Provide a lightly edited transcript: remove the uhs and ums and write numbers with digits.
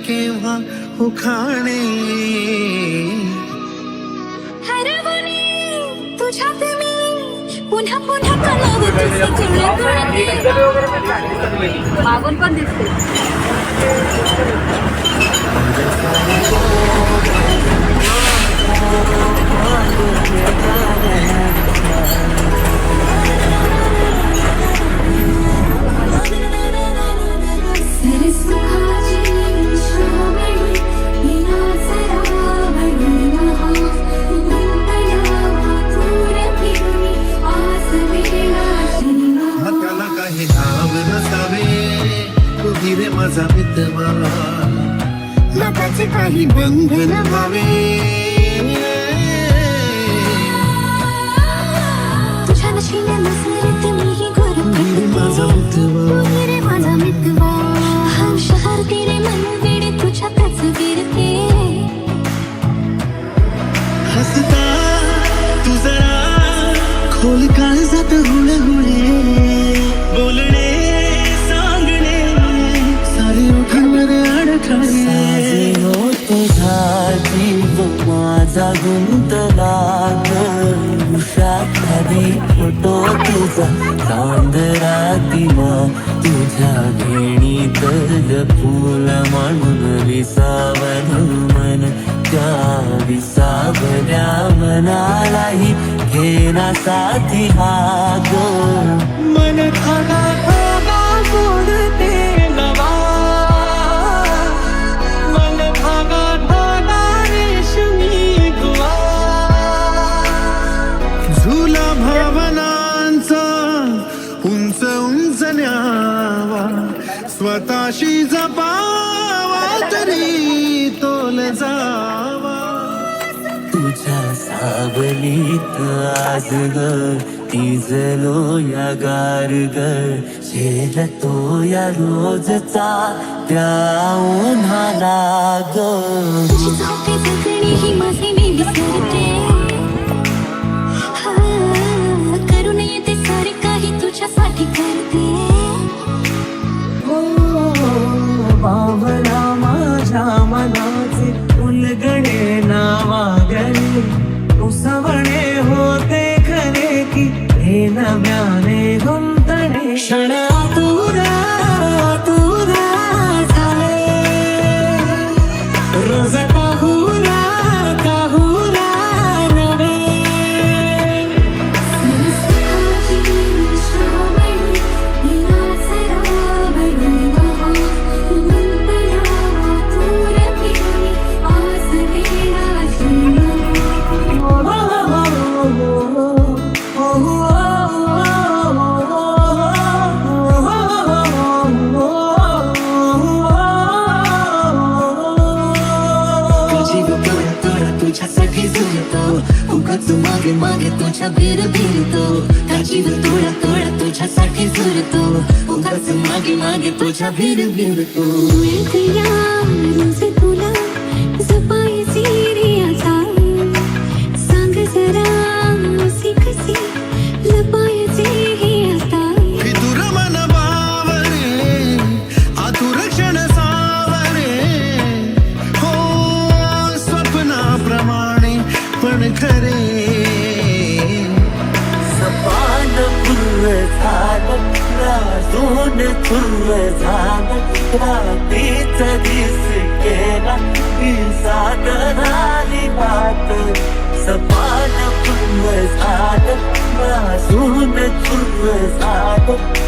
केव्हा उखाणे हरवणे तुझ्यात मी पुन्हा पुन्हा कलावतीचे मागून पण दिसते माझा मित्रवा नाताचे काही बंधन व्हावे तुझ्या नशिल्या नसलेत मीही घोर माझा मित्रवा रे माझा मित्रवा हम शहर तेरे मन वेडे तुझ्यातच गिरते हसता तू जरा खोल काळजात हुळहुळे बोलणे तुझा जीव माझा गुंतला उषात कधी फोटो तुझा चांदरातीला तुझ्या घेणीतल फूल म्हणून विसावलं मन त्या विसावल्या मनालाही घेना साथी हा ग मन खाना खाना सोडते नवा झुला भावनांचा उंच उंच न्यावा स्वतःशी जपावा तरी तोल जावा तुझ्या सावलीत आज ग तिजलो या गार ग शेलतो या रोजचा त्या उन्हाला ग तुझी झोपे जगणे ही माझे मी विसरते करून येते सारे काही तुझ्यासाठी करते भावना माझ्या मनाचे उलगडे नावागणे उसवणे होते खरे की हे नव्याने गुंतणे क्षण तुरा तुरा झाले रोज काहुरा काहुरा नवे तुझ्यासाठी झुलतो उगाच मागे मागे तुझ्या भीर भिरतो जीव तोडा तोडा तुझ्यासाठी झुलतो उगाच मागे मागे तुझ्या भीर भिरतो रोज तुला जपायची रे आता सांग जरा कशी कशी लपायची हे आता विदुर मन बावरे आतुर क्षण सावरे हो स्वप्नाप्रमाणे पण खरे सपान फुल झालं राजून फुल झालं रात्रीच दिस केला दिवसात झाली बात सपान फुल झालं राजून फुल झालं